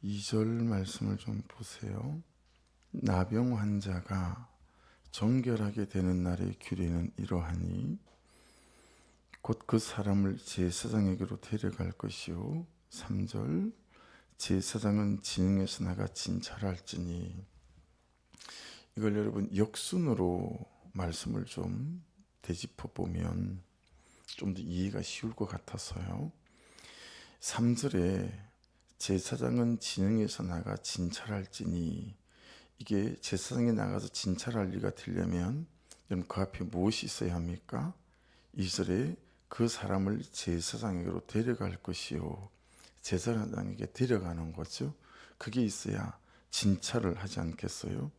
2절 말씀을 좀 보세요. 나병 환자가 정결하게 되는 날의 규례는 이러하니 곧 그 사람을 제사장에게로 데려갈 것이요. 3절 제사장은 진영에서 나가 진찰할지니. 이걸 여러분 역순으로 말씀을 좀 되짚어 보면 좀 더 이해가 쉬울 것 같아서요. 3절에 제사장은 진영에서 나가 진찰할지니, 이게 제사장이 나가서 진찰할 리가 되려면 여러분 그 앞에 무엇이 있어야 합니까? 2절에 그 사람을 제사장에게로 데려갈 것이요. 제사장에게 데려가는 거죠. 그게 있어야 진찰을 하지 않겠어요?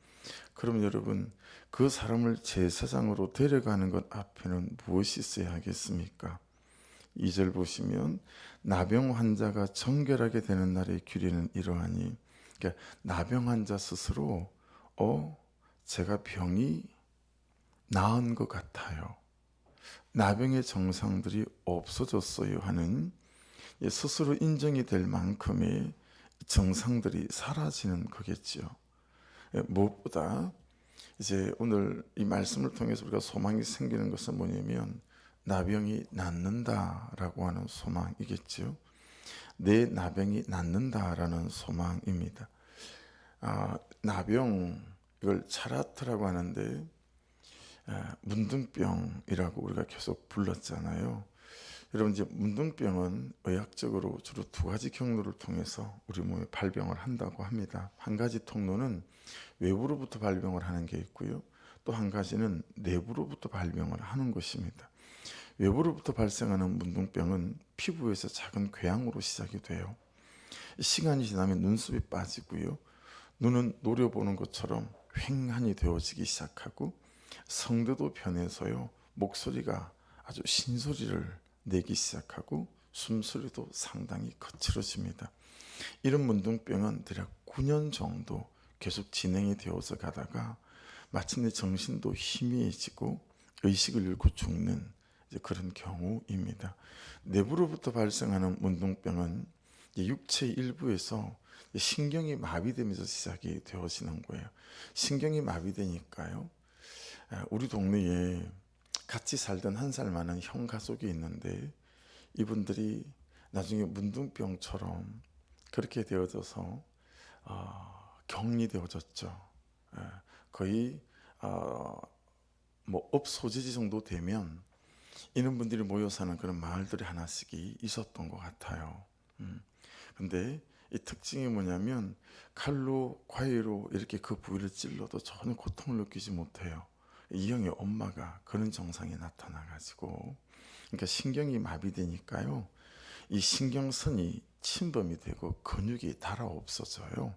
그럼 여러분 그 사람을 제사장으로 데려가는 것 앞에는 무엇이 있어야 하겠습니까? 2절 보시면 나병 환자가 정결하게 되는 날의 규례는 이러하니, 그러니까 나병 환자 스스로 제가 병이 나은 것 같아요, 나병의 증상들이 없어졌어요 하는 스스로 인정이 될 만큼의 증상들이 사라지는 거겠죠. 무엇보다 이제 오늘 이 말씀을 통해서 우리가 소망이 생기는 것은 뭐냐면 나병이 낫는다라고 하는 소망이겠죠. 내 나병이 낫는다라는 소망입니다. 나병, 이걸 차라트라고 하는데 문둥병이라고 우리가 계속 불렀잖아요. 여러분 이제 문둥병은 의학적으로 주로 두 가지 경로를 통해서 우리 몸에 발병을 한다고 합니다. 한 가지 통로는 외부로부터 발병을 하는 게 있고요. 또 한 가지는 내부로부터 발병을 하는 것입니다. 외부로부터 발생하는 문둥병은 피부에서 작은 궤양으로 시작이 돼요. 시간이 지나면 눈썹이 빠지고요. 눈은 노려보는 것처럼 휑한이 되어지기 시작하고 성대도 변해서요. 목소리가 아주 신소리를 내기 시작하고 숨소리도 상당히 거칠어집니다. 이런 문둥병은 대략 9년 정도 계속 진행이 되어서 가다가 마침내 정신도 희미해지고 의식을 잃고 죽는 그런 경우입니다. 내부로부터 발생하는 문둥병은 육체 일부에서 신경이 마비되면서 시작이 되어지는 거예요. 신경이 마비되니까요. 우리 동네에 같이 살던 한 살 많은 형 가족이 있는데 이분들이 나중에 문둥병처럼 그렇게 되어져서 격리되어졌죠. 거의 업소지지 정도 되면 이런 분들이 모여 사는 그런 마을들이 하나씩이 있었던 것 같아요. 근데 이 특징이 뭐냐면 칼로 과위로 이렇게 그 부위를 찔러도 전혀 고통을 느끼지 못해요. 이 형의 엄마가 그런 증상이 나타나가지고, 그러니까 신경이 마비되니까요, 이 신경선이 침범이 되고 근육이 달아 없어져요.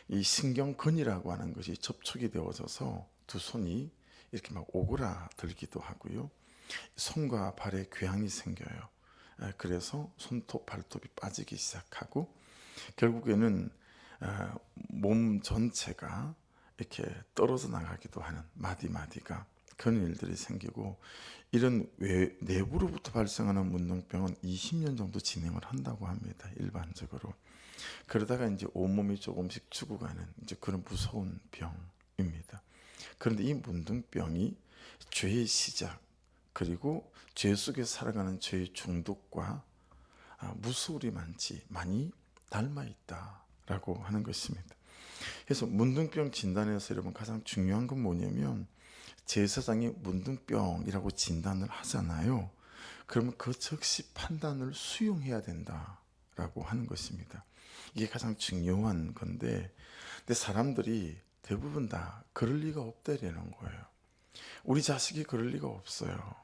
이 신경근이라고 하는 것이 접촉이 되어져서 두 손이 이렇게 막 오그라들기도 하고요. 손과 발에 궤양이 생겨요. 그래서 손톱, 발톱이 빠지기 시작하고 결국에는 몸 전체가 이렇게 떨어져 나가기도 하는 마디마디가, 그런 일들이 생기고, 이런 내부로부터 발생하는 문둥병은 20년 정도 진행을 한다고 합니다. 일반적으로. 그러다가 이제 온몸이 조금씩 죽어가는 이제 그런 무서운 병입니다. 그런데 이 문둥병이 죄의 시작, 그리고 죄 속에 살아가는 죄의 중독과 무수히 많이 닮아 있다라고 하는 것입니다. 그래서 문둥병 진단에서 여러분 가장 중요한 건 뭐냐면 제사장이 문둥병이라고 진단을 하잖아요. 그러면 그 즉시 판단을 수용해야 된다라고 하는 것입니다. 이게 가장 중요한 건데, 근데 사람들이 대부분 다 그럴 리가 없다라는 거예요. 우리 자식이 그럴 리가 없어요.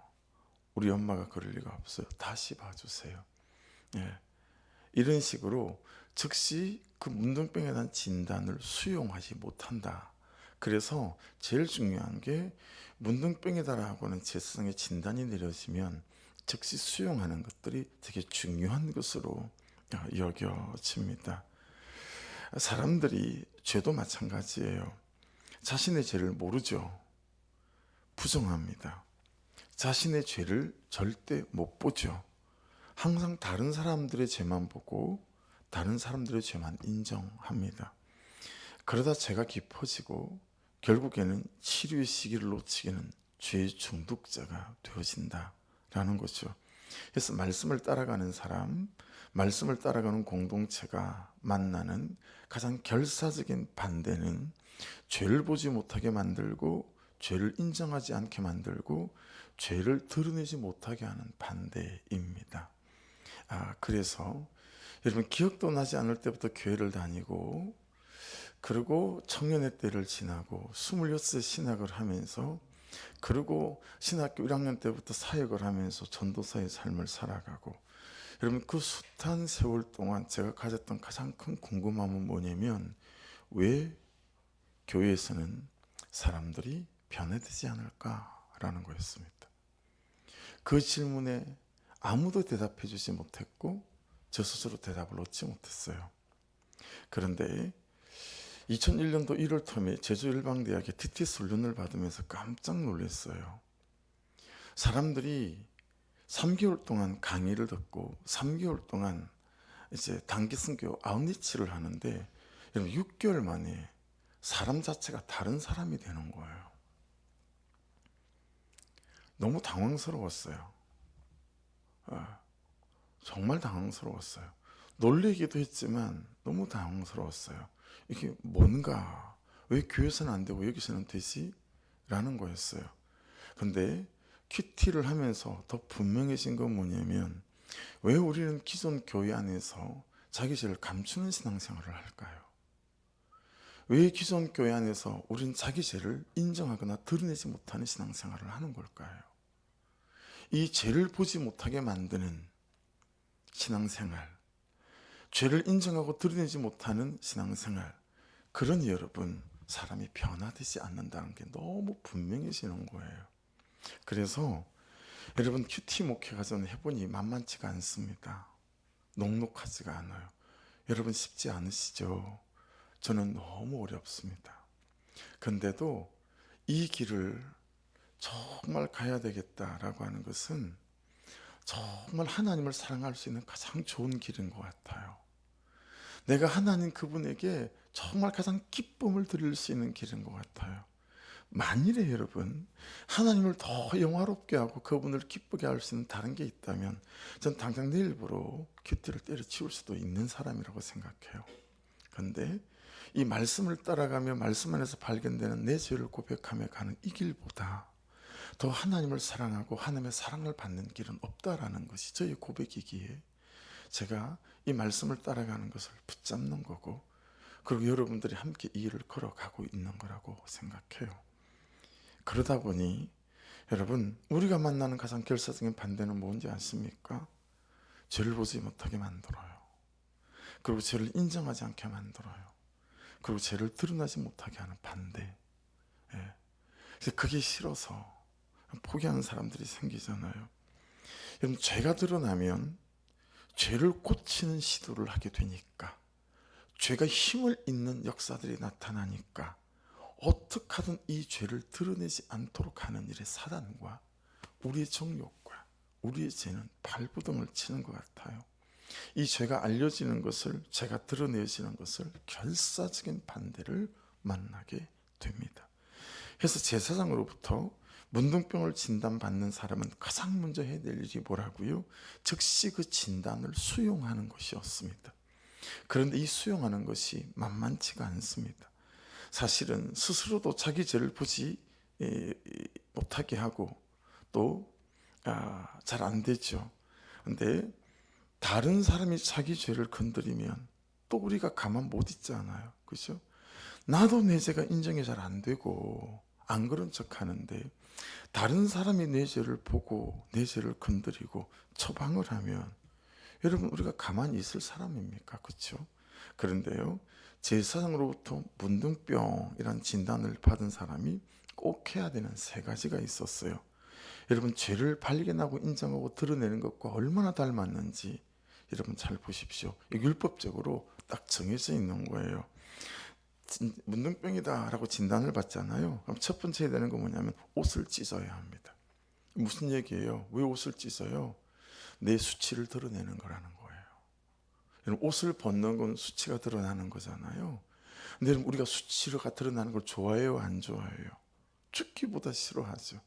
우리 엄마가 그럴 리가 없어요. 다시 봐주세요. 이런 식으로 즉시 그 문둥병에 대한 진단을 수용하지 못한다. 그래서 제일 중요한 게 문둥병이다라고 하는 제사장의 진단이 내려지면 즉시 수용하는 것들이 되게 중요한 것으로 여겨집니다. 사람들이 죄도 마찬가지예요. 자신의 죄를 모르죠. 부정합니다. 자신의 죄를 절대 못 보죠. 항상 다른 사람들의 죄만 보고 다른 사람들의 죄만 인정합니다. 그러다 죄가 깊어지고 결국에는 치료의 시기를 놓치기는 죄의 중독자가 되어진다라는 거죠. 그래서 말씀을 따라가는 사람, 말씀을 따라가는 공동체가 만나는 가장 결사적인 반대는 죄를 보지 못하게 만들고 죄를 인정하지 않게 만들고 죄를 드러내지 못하게 하는 반대입니다. 그래서 여러분 기억도 나지 않을 때부터 교회를 다니고 그리고 청년의 때를 지나고 26세 신학을 하면서 그리고 신학교 1학년 때부터 사역을 하면서 전도사의 삶을 살아가고 여러분 그 숱한 세월 동안 제가 가졌던 가장 큰 궁금함은 뭐냐면 왜 교회에서는 사람들이 변화되지 않을까라는 거였습니다. 그 질문에 아무도 대답해 주지 못했고 저 스스로 대답을 얻지 못했어요. 그런데 2001년도 1월 텀에 제주일방대학의 TTS 훈련을 받으면서 깜짝 놀랐어요. 사람들이 3개월 동안 강의를 듣고 3개월 동안 이제 단기 선교 아웃리치를 하는데 여러분 6개월 만에 사람 자체가 다른 사람이 되는 거예요. 너무 당황스러웠어요. 정말 당황스러웠어요. 놀라기도 했지만 너무 당황스러웠어요. 이게 뭔가 왜 교회에서는 안 되고 여기서는 되지? 라는 거였어요. 근데 큐티를 하면서 더 분명해진 건 뭐냐면 왜 우리는 기존 교회 안에서 자기 죄를 감추는 신앙생활을 할까요? 왜 기존 교회 안에서 우리는 자기 죄를 인정하거나 드러내지 못하는 신앙생활을 하는 걸까요? 이 죄를 보지 못하게 만드는 신앙생활, 죄를 인정하고 드러내지 못하는 신앙생활, 그러니 여러분 사람이 변화되지 않는다는 게 너무 분명해지는 거예요. 그래서 여러분 큐티 목회가 저는 해보니 만만치가 않습니다. 녹록하지가 않아요. 여러분 쉽지 않으시죠? 저는 너무 어렵습니다. 근데도 이 길을 정말 가야 되겠다라고 하는 것은 정말 하나님을 사랑할 수 있는 가장 좋은 길인 것 같아요. 내가 하나님 그분에게 정말 가장 기쁨을 드릴 수 있는 길인 것 같아요. 만일에 여러분 하나님을 더 영화롭게 하고 그분을 기쁘게 할 수 있는 다른 게 있다면 전 당장 내일부로 큐티를 때려치울 수도 있는 사람이라고 생각해요. 그런데 이 말씀을 따라가며 말씀 안에서 발견되는 내 죄를 고백하며 가는 이 길보다 더 하나님을 사랑하고 하나님의 사랑을 받는 길은 없다라는 것이 저의 고백이기에 제가 이 말씀을 따라가는 것을 붙잡는 거고 그리고 여러분들이 함께 이 일을 걸어가고 있는 거라고 생각해요. 그러다 보니 여러분 우리가 만나는 가장 결사적인 반대는 뭔지 아십니까? 죄를 보지 못하게 만들어요. 그리고 죄를 인정하지 않게 만들어요. 그리고 죄를 드러나지 못하게 하는 반대. 그래서 그게 싫어서 포기하는 사람들이 생기잖아요. 여러분 죄가 드러나면 죄를 고치는 시도를 하게 되니까 죄가 힘을 잇는 역사들이 나타나니까 어떻게 하든 이 죄를 드러내지 않도록 하는 일에 사단과 우리의 정욕과 우리의 죄는 발부둥을 치는 것 같아요. 이 죄가 알려지는 것을 죄가 드러내지는 것을 결사적인 반대를 만나게 됩니다. 그래서 제사장으로부터 문둥병을 진단받는 사람은 가장 먼저 해야 될 일이 뭐라고요? 즉시 그 진단을 수용하는 것이었습니다. 그런데 이 수용하는 것이 만만치가 않습니다. 사실은 스스로도 자기 죄를 보지 못하게 하고 또 잘 안 되죠. 그런데 다른 사람이 자기 죄를 건드리면 또 우리가 가만 못 있잖아요. 그렇죠? 나도 내 죄가 인정이 잘 안 되고 안 그런 척 하는데 다른 사람이 내 죄를 보고 내 죄를 건드리고 처방을 하면 여러분 우리가 가만히 있을 사람입니까? 그렇죠? 그런데요 제사장으로부터 문둥병이라는 진단을 받은 사람이 꼭 해야 되는 세 가지가 있었어요. 여러분 죄를 발견하고 인정하고 드러내는 것과 얼마나 닮았는지 여러분 잘 보십시오. 율법적으로 딱 정해져 있는 거예요. 문둥병이다 라고 진단을 받잖아요. 그럼 첫 번째 해야 되는 건 뭐냐면 옷을 찢어야 합니다. 무슨 얘기예요? 왜 옷을 찢어요? 내 수치를 드러내는 거라는 거예요. 옷을 벗는 건 수치가 드러나는 거잖아요. 근데 우리가 수치가 드러나는 걸 좋아해요, 안 좋아해요? 죽기보다 싫어하죠.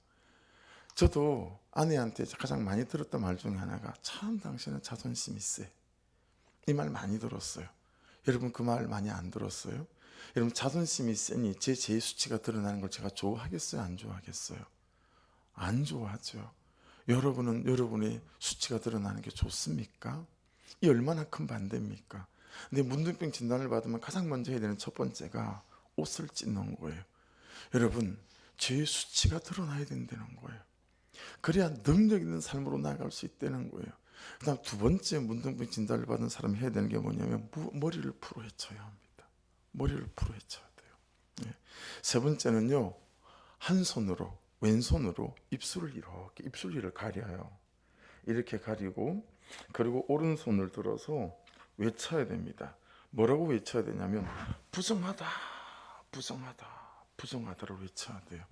저도 아내한테 가장 많이 들었던 말 중에 하나가 참 당신은 자존심이 세. 이 말 많이 들었어요. 여러분 그 말 많이 안 들었어요? 여러분 자존심이 세니 제 수치가 드러나는 걸 제가 좋아하겠어요, 안 좋아하겠어요? 안 좋아하죠. 여러분은 여러분의 수치가 드러나는 게 좋습니까? 이 얼마나 큰 반대입니까? 근데 문둥병 진단을 받으면 가장 먼저 해야 되는 첫 번째가 옷을 찢는 거예요. 여러분 죄의 수치가 드러나야 된다는 거예요. 그래야 능력 있는 삶으로 나아갈 수 있다는 거예요. 그 다음 두 번째 문둥병 진단을 받은 사람이 해야 되는 게 뭐냐면 머리를 풀어 헤쳐야 합니다. 머리를 풀어 헤쳐야 돼요. 세 번째는요, 한 손으로 왼손으로 입술을 이렇게 입술 위를 가려요. 이렇게 가리고 그리고 오른손을 들어서 외쳐야 됩니다. 뭐라고 외쳐야 되냐면 부정하다, 부정하다, 부정하다를 외쳐야 돼요.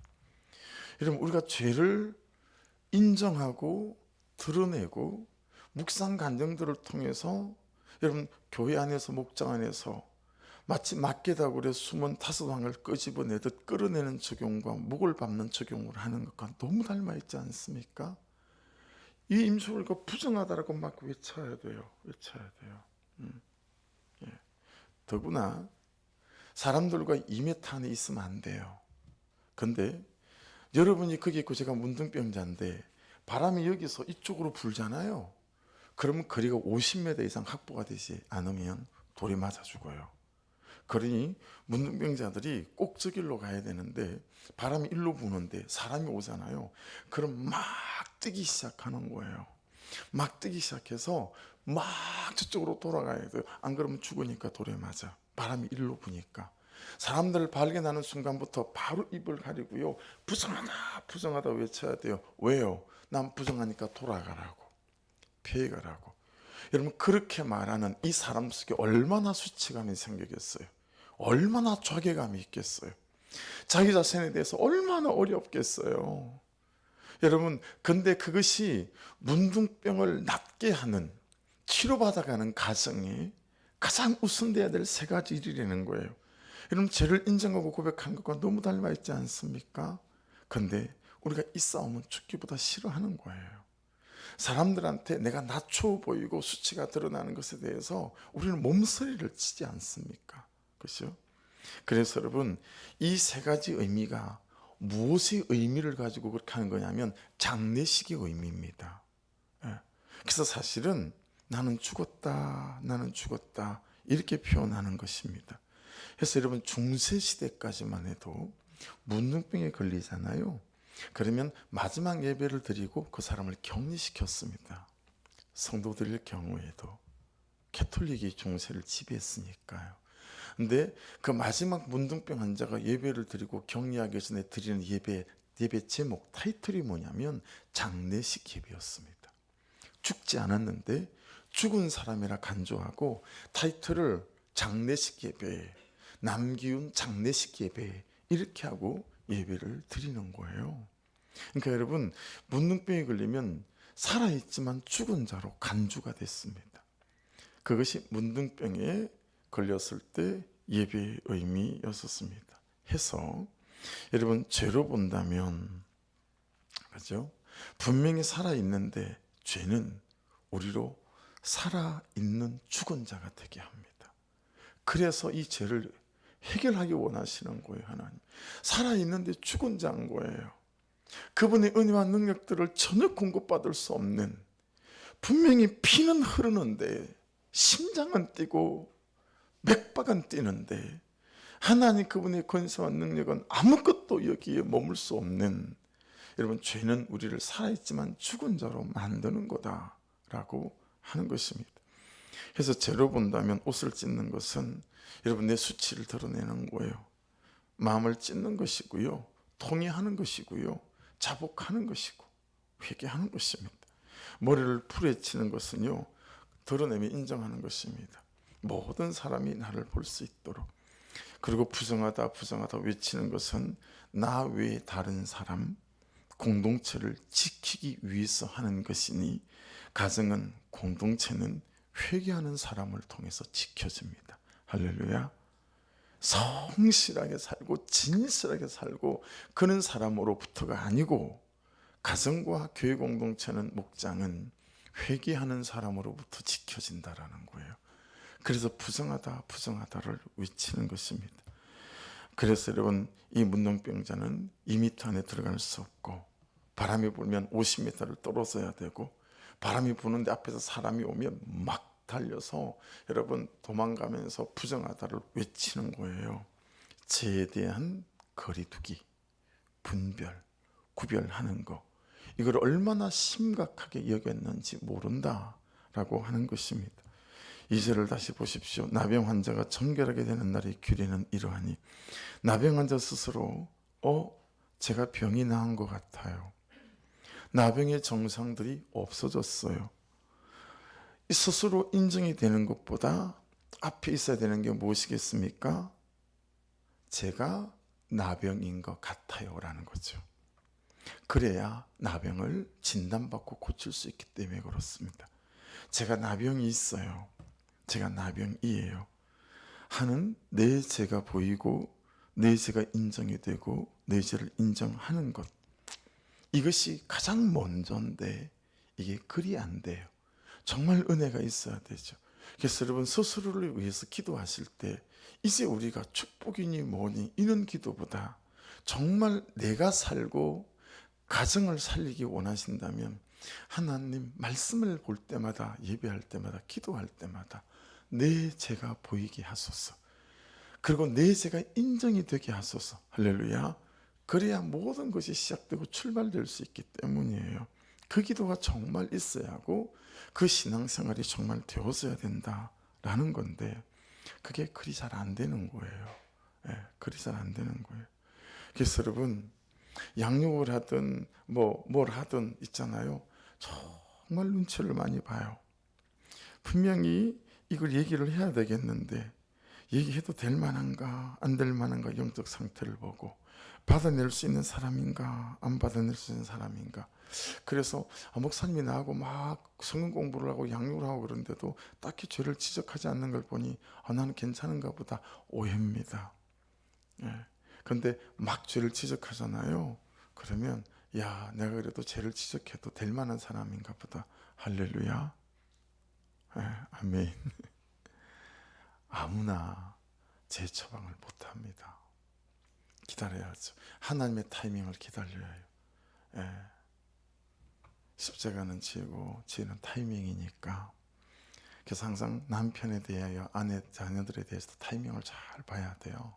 여러분 우리가 죄를 인정하고 드러내고 묵상 간증들을 통해서 여러분 교회 안에서 목장 안에서 마치 막개다구려 숨은 타스왕을 끄집어내듯 끌어내는 적용과 목을 밟는 적용을 하는 것과 너무 닮아 있지 않습니까? 이 임수를 부정하다라고 막 외쳐야 돼요. 외쳐야 돼요. 예. 더구나 사람들과 2m 안에 있으면 안 돼요. 근데 여러분이 거기 있고 제가 문둥병자인데 바람이 여기서 이쪽으로 불잖아요. 그러면 거리가 50m 이상 확보가 되지 않으면 돌이 맞아 죽어요. 그러니 문둥병자들이 꼭 저 길로 가야 되는데 바람이 일로 부는데 사람이 오잖아요. 그럼 막 뛰기 시작하는 거예요. 막 뛰기 시작해서 막 저쪽으로 돌아가야 돼요. 안 그러면 죽으니까 돌에 맞아. 바람이 일로 부니까. 사람들을 발견하는 순간부터 바로 입을 가리고요. 부정하다, 부정하다 외쳐야 돼요. 왜요? 난 부정하니까 돌아가라고, 피해가라고. 여러분 그렇게 말하는 이 사람 속에 얼마나 수치감이 생기겠어요? 얼마나 좌괴감이 있겠어요? 자기 자신에 대해서 얼마나 어렵겠어요? 여러분 근데 그것이 문둥병을 낫게 하는, 치료받아가는 가정이 가장 우선돼야 될 세 가지 일이라는 거예요. 여러분 죄를 인정하고 고백한 것과 너무 닮아 있지 않습니까? 근데 우리가 이 싸움은 죽기보다 싫어하는 거예요. 사람들한테 내가 낮춰 보이고 수치가 드러나는 것에 대해서 우리는 몸서리를 치지 않습니까? 그렇죠? 그래서 여러분 이 세 가지 의미가 무엇의 의미를 가지고 그렇게 하는 거냐면 장례식의 의미입니다. 그래서 사실은 나는 죽었다, 나는 죽었다 이렇게 표현하는 것입니다. 그래서 여러분 중세시대까지만 해도 문둥병에 걸리잖아요. 그러면 마지막 예배를 드리고 그 사람을 격리시켰습니다. 성도들일 경우에도 캐톨릭이 중세를 지배했으니까요. 근데 그 마지막 문둥병 환자가 예배를 드리고 격리하기 전에 드리는 예배 제목 타이틀이 뭐냐면 장례식 예배였습니다. 죽지 않았는데 죽은 사람이라 간주하고 타이틀을 장례식 예배, 남기운 장례식 예배 이렇게 하고 예배를 드리는 거예요. 그러니까 여러분 문둥병에 걸리면 살아있지만 죽은 자로 간주가 됐습니다. 그것이 문둥병에 걸렸을 때 예배의 의미였었습니다. 해서 여러분 죄로 본다면 그죠? 분명히 살아있는데 죄는 우리로 살아있는 죽은 자가 되게 합니다. 그래서 이 죄를 해결하기 원하시는 거예요. 하나님 살아있는데 죽은 자인 거예요. 그분의 은혜와 능력들을 전혀 공급받을 수 없는, 분명히 피는 흐르는데 심장은 뛰고 맥박은 뛰는데 하나님 그분의 권세와 능력은 아무것도 여기에 머물 수 없는, 여러분 죄는 우리를 살아있지만 죽은 자로 만드는 거다라고 하는 것입니다. 그래서 죄로 본다면 옷을 찢는 것은 여러분 내 수치를 드러내는 거예요. 마음을 찢는 것이고요, 통회하는 것이고요, 자복하는 것이고 회개하는 것입니다. 머리를 풀어헤치는 것은요, 드러내며 인정하는 것입니다. 모든 사람이 나를 볼 수 있도록. 그리고 부정하다 부정하다 외치는 것은 나 외에 다른 사람, 공동체를 지키기 위해서 하는 것이니 가정은, 공동체는 회개하는 사람을 통해서 지켜집니다. 할렐루야. 성실하게 살고 진실하게 살고 그런 사람으로부터가 아니고, 가정과 교회 공동체는, 목장은 회개하는 사람으로부터 지켜진다라는 거예요. 그래서 부정하다 부정하다를 외치는 것입니다. 그래서 여러분, 이 문둥병자는 2m 안에 들어갈 수 없고, 바람이 불면 50m를 떨어져야 되고, 바람이 부는데 앞에서 사람이 오면 막 달려서 여러분 도망가면서 부정하다를 외치는 거예요. 죄에 대한 거리두기, 분별, 구별하는 거, 이걸 얼마나 심각하게 여겼는지 모른다라고 하는 것입니다. 2절을 다시 보십시오. 나병 환자가 정결하게 되는 날의 규례는 이러하니, 나병 환자 스스로 제가 병이 나은 것 같아요. 나병의 증상들이 없어졌어요. 스스로 인정이 되는 것보다 앞에 있어야 되는 게 무엇이겠습니까? 제가 나병인 것 같아요 라는 거죠. 그래야 나병을 진단받고 고칠 수 있기 때문에 그렇습니다. 제가 나병이 있어요, 제가 나병이에요 하는 내 죄가 보이고 내 죄가 인정이 되고 내 죄를 인정하는 것, 이것이 가장 먼저인데 이게 그리 안 돼요. 정말 은혜가 있어야 되죠. 그래서 여러분, 스스로를 위해서 기도하실 때 이제 우리가 축복이니 뭐니 이런 기도보다 정말 내가 살고 가정을 살리기 원하신다면, 하나님 말씀을 볼 때마다, 예배할 때마다, 기도할 때마다 내 죄가 보이게 하소서, 그리고 내 죄가 인정이 되게 하소서. 할렐루야. 그래야 모든 것이 시작되고 출발될 수 있기 때문이에요. 그 기도가 정말 있어야 하고 그 신앙생활이 정말 되어져야 된다라는 건데, 그게 그리 잘 안 되는 거예요. 그리 잘 안 되는 거예요. 그래서 여러분, 양육을 하든 뭘 하든 있잖아요, 정말 눈치를 많이 봐요. 분명히 이걸 얘기를 해야 되겠는데 얘기해도 될 만한가 안 될 만한가, 영적 상태를 보고 받아낼 수 있는 사람인가 안 받아낼 수 있는 사람인가. 그래서 목사님이 나하고 막 성경 공부를 하고 양육을 하고 그런데도 딱히 죄를 지적하지 않는 걸 보니 나는 괜찮은가 보다, 오해입니다. 근데 막 죄를 지적하잖아요. 그러면 야, 내가 그래도 죄를 지적해도 될 만한 사람인가 보다. 할렐루야. 아멘. 아무나 죄 처방을 못합니다. 기다려야죠. 하나님의 타이밍을 기다려야 해요. 십자가는 지고 죄는 타이밍이니까. 그래서 항상 남편에 대하여, 아내, 자녀들에 대해서 타이밍을 잘 봐야 돼요.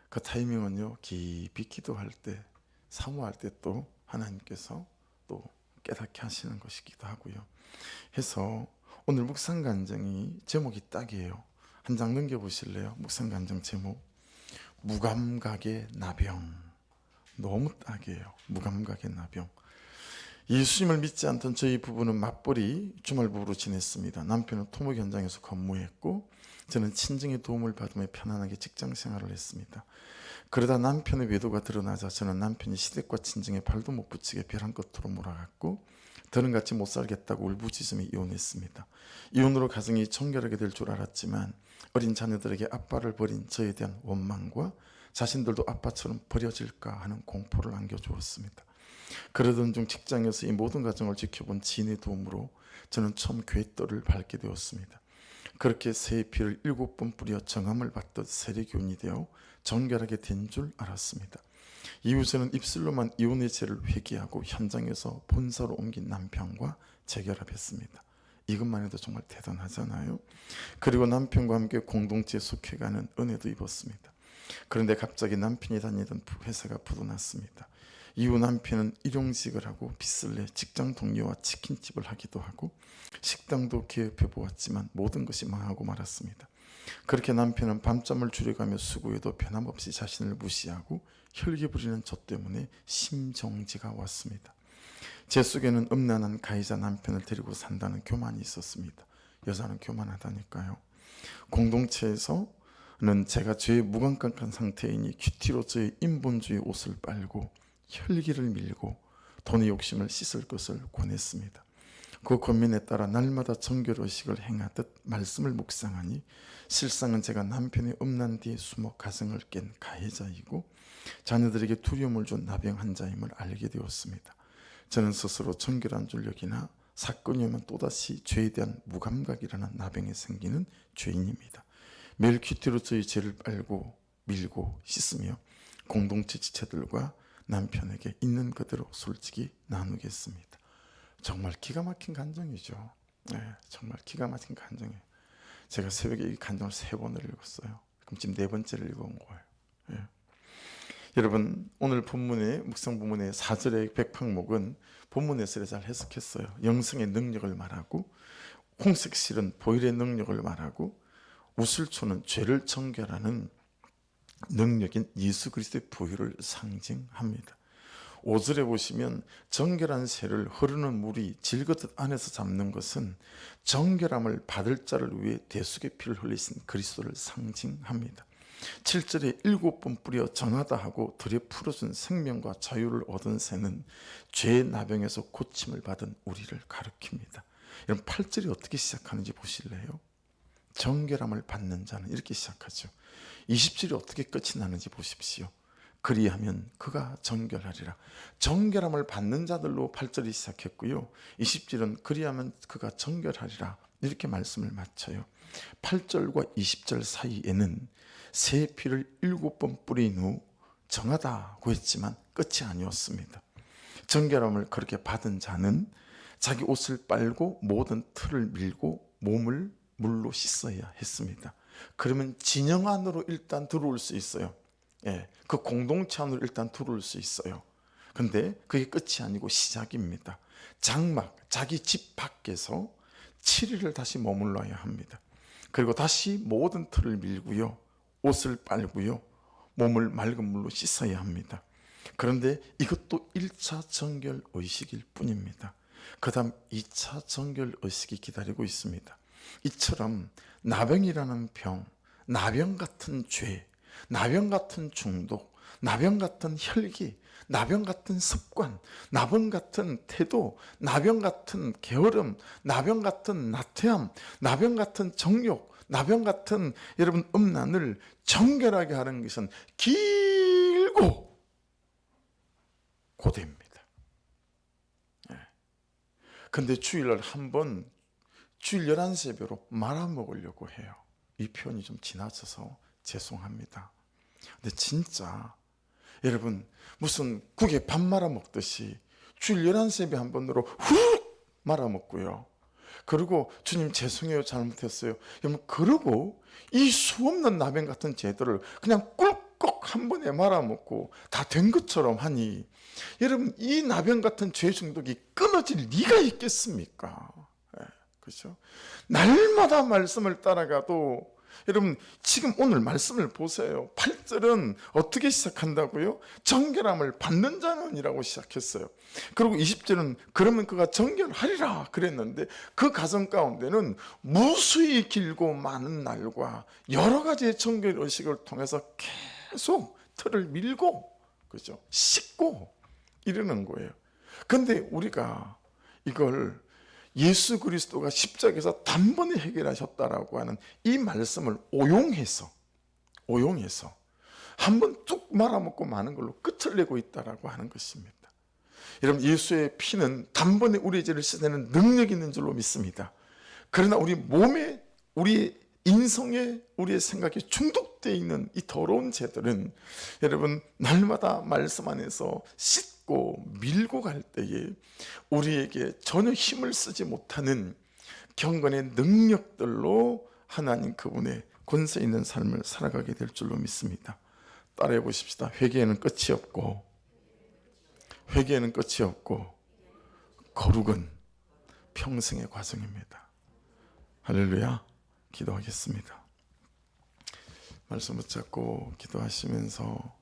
그 타이밍은요, 깊이 기도할 때, 사모할 때 또 하나님께서 또 깨닫게 하시는 것이기도 하고요. 해서 오늘 묵상간증이 제목이 딱이에요. 한 장 넘겨보실래요? 묵상간증 제목, 무감각의 나병. 너무 딱이에요. 무감각의 나병. 예수님을 믿지 않던 저희 부부는 맞벌이 주말 부부로 지냈습니다. 남편은 토목 현장에서 근무했고 저는 친정의 도움을 받으며 편안하게 직장 생활을 했습니다. 그러다 남편의 외도가 드러나자 저는 남편이 시댁과 친정에 발도 못 붙이게 벼랑 끝으로 몰아갔고, 더는 같이 못 살겠다고 울부짖으며 이혼했습니다. 이혼으로 가정이 정결하게 될 줄 알았지만 어린 자녀들에게 아빠를 버린 저에 대한 원망과 자신들도 아빠처럼 버려질까 하는 공포를 안겨주었습니다. 그러던 중 직장에서 이 모든 과정을 지켜본 지인의 도움으로 저는 처음 궤떨을 밟게 되었습니다. 그렇게 새의 피를 7번 뿌려 정함을 받듯 세례교인이 되어 정결하게 된 줄 알았습니다. 이후 저는 입술로만 이혼의 죄를 회개하고 현장에서 본사로 옮긴 남편과 재결합했습니다. 이것만 해도 정말 대단하잖아요. 그리고 남편과 함께 공동체에 속해가는 은혜도 입었습니다. 그런데 갑자기 남편이 다니던 회사가 부도났습니다. 이후 남편은 일용직을 하고 빚을 내 직장 동료와 치킨집을 하기도 하고 식당도 개업해 보았지만 모든 것이 망하고 말았습니다. 그렇게 남편은 밤잠을 줄여가며 수고해도 변함없이 자신을 무시하고 혈기 부리는 저 때문에 심정지가 왔습니다. 제 속에는 음란한 가해자 남편을 데리고 산다는 교만이 있었습니다. 여자는 교만하다니까요. 공동체에서는 제가 죄의 무감각한 상태이니 큐티로 저의 인본주의 옷을 빨고 혈기를 밀고 돈의 욕심을 씻을 것을 권했습니다. 그 권면에 따라 날마다 정결의식을 행하듯 말씀을 묵상하니 실상은 제가 남편이 음란 뒤에 숨어 가정을 깬 가해자이고 자녀들에게 두려움을 준 나병 환자임을 알게 되었습니다. 저는 스스로 정결한 줄 여기나 사건이 오면 또다시 죄에 대한 무감각이라는 나병이 생기는 죄인입니다. 매일 큐티로 저희 죄를 빨고 밀고 씻으며 공동체 지체들과 남편에게 있는 그대로 솔직히 나누겠습니다. 정말 기가 막힌 간증이죠. 정말 기가 막힌 간증이에요. 제가 새벽에 이 간증을 3번을 읽었어요. 그럼 지금 4번째를 읽은 거예요. 여러분, 오늘 본문의 묵상 본문의 4절의 백팍목은 본문 해설을 잘 해석했어요. 영성의 능력을 말하고, 홍색실은 보혈의 능력을 말하고, 우슬초는 죄를 정결하는 능력인 예수 그리스도의 보혈을 상징합니다. 5절에 보시면 정결한 새를 흐르는 물이 질거듯 안에서 잡는 것은 정결함을 받을 자를 위해 대속의 피를 흘리신 그리스도를 상징합니다. 7절에 7번 뿌려 정하다 하고 들여 풀어준 생명과 자유를 얻은 새는 죄의 나병에서 고침을 받은 우리를 가리킵니다. 여러분, 8절이 어떻게 시작하는지 보실래요? 정결함을 받는 자는 이렇게 시작하죠. 20절이 어떻게 끝이 나는지 보십시오. 그리하면 그가 정결하리라. 정결함을 받는 자들로 8절이 시작했고요. 20절은 그리하면 그가 정결하리라 이렇게 말씀을 마쳐요. 8절과 20절 사이에는 새 피를 7번 뿌린 후 정하다고 했지만 끝이 아니었습니다. 정결함을 그렇게 받은 자는 자기 옷을 빨고 모든 틀을 밀고 몸을 물로 씻어야 했습니다. 그러면 진영 안으로 일단 들어올 수 있어요. 그 공동체 안으로 일단 들어올 수 있어요. 근데 그게 끝이 아니고 시작입니다. 장막, 자기 집 밖에서 7일을 다시 머물러야 합니다. 그리고 다시 모든 틀을 밀고요, 옷을 빨고요, 몸을 맑은 물로 씻어야 합니다. 그런데 이것도 1차 정결 의식일 뿐입니다. 그 다음 2차 정결 의식이 기다리고 있습니다. 이처럼 나병이라는 병, 나병 같은 죄, 나병 같은 중독, 나병 같은 혈기, 나병 같은 습관, 나병 같은 태도, 나병 같은 게으름, 나병 같은 나태함, 나병 같은 정욕, 나병 같은 여러분 음란을 정결하게 하는 것은 길고 고됩니다. 근데 주일날 한번 주일 11시 예배로 말아먹으려고 해요. 이 표현이 좀 지나쳐서 죄송합니다. 근데 진짜 여러분 무슨 국에 밥 말아먹듯이 주일 11시 예배 한 번으로 훅 말아먹고요. 그리고 주님 죄송해요, 잘못했어요. 여러분, 그러고 이 수없는 나병 같은 죄들을 그냥 꿀꺽 한 번에 말아먹고 다 된 것처럼 하니 여러분, 이 나병 같은 죄 중독이 끊어질 리가 있겠습니까? 그렇죠? 날마다 말씀을 따라가도 여러분 지금 오늘 말씀을 보세요. 8절은 어떻게 시작한다고요? 정결함을 받는 자는이라고 시작했어요. 그리고 20절은 그러면 그가 정결하리라 그랬는데 그 가정 가운데는 무수히 길고 많은 날과 여러 가지의 정결 의식을 통해서 계속 틀을 밀고 그죠? 씻고 이러는 거예요. 근데 우리가 이걸 예수 그리스도가 십자가에서 단번에 해결하셨다라고 하는 이 말씀을 오용해서 한번 쭉 말아먹고 마는 걸로 끝을 내고 있다라고 하는 것입니다. 여러분, 예수의 피는 단번에 우리의 죄를 씻어내는 능력이 있는 줄로 믿습니다. 그러나 우리 몸에, 우리 인성에, 우리의 생각에 중독되어 있는 이 더러운 죄들은 여러분 날마다 말씀 안에서 씻고 밀고 갈 때에 우리에게 전혀 힘을 쓰지 못하는 경건의 능력들로 하나님 그분의 권세 있는 삶을 살아가게 될 줄로 믿습니다. 따라해 보십시다. 회개에는 끝이 없고 거룩은 평생의 과정입니다. 할렐루야. 기도하겠습니다. 말씀 붙잡고 기도하시면서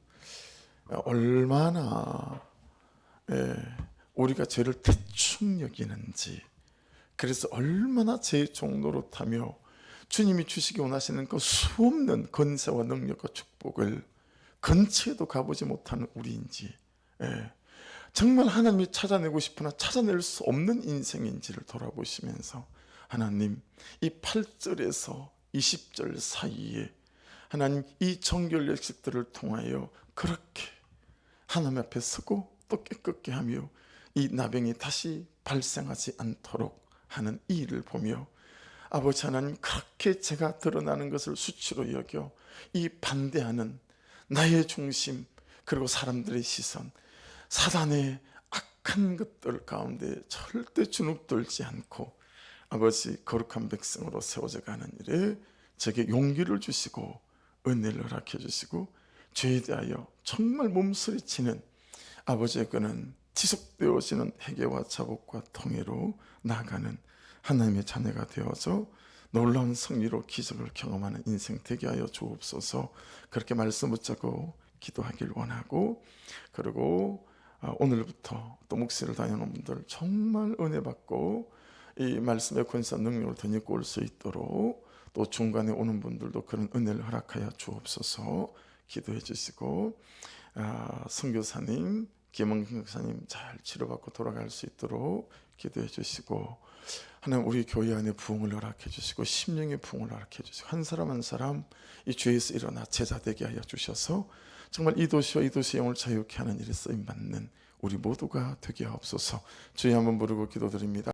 얼마나 우리가 죄를 대충 여기는지, 그래서 얼마나 죄의 종노릇하며 주님이 주시기 원하시는 그 수없는 권세와 능력과 축복을 근처에도 가보지 못하는 우리인지 정말 하나님이 찾아내고 싶으나 찾아낼 수 없는 인생인지를 돌아보시면서 하나님, 이 8절에서 20절 사이에 하나님 이 정결 예식들을 통하여 그렇게 하나님 앞에 서고 또 깨끗게 하며 이 나병이 다시 발생하지 않도록 하는 이 일을 보며 아버지 하나님, 그렇게 제가 드러나는 것을 수치로 여겨 이 반대하는 나의 중심, 그리고 사람들의 시선, 사단의 악한 것들 가운데 절대 주눅들지 않고 아버지 거룩한 백성으로 세워져 가는 일에 제게 용기를 주시고 은혜를 허락해 주시고 죄에 대하여 정말 몸서리치는 아버지의 그는 지속되어지는 회개와 자복과 통회로 나아가는 하나님의 자녀가 되어서 놀라운 승리로 기적을 경험하는 인생 되게 하여 주옵소서. 그렇게 말씀 붙잡고 기도하길 원하고, 그리고 오늘부터 또 묵시를 다니는 분들 정말 은혜 받고 이 말씀의 권세 능력을 더 입고 올 수 있도록, 또 중간에 오는 분들도 그런 은혜를 허락하여 주옵소서. 기도해 주시고 선교사님, 김원경 교사님 잘 치료받고 돌아갈 수 있도록 기도해 주시고, 하나님 우리 교회 안에 부흥을 허락해 주시고 심령의 부흥을 허락해 주시고 한 사람 한 사람 이 죄에서 일어나 제자 되게 하여 주셔서 정말 이 도시와 이 도시의 영을 자유케 하는 일에 쓰임받는 우리 모두가 되게 하옵소서. 주여 한번 부르고 기도드립니다.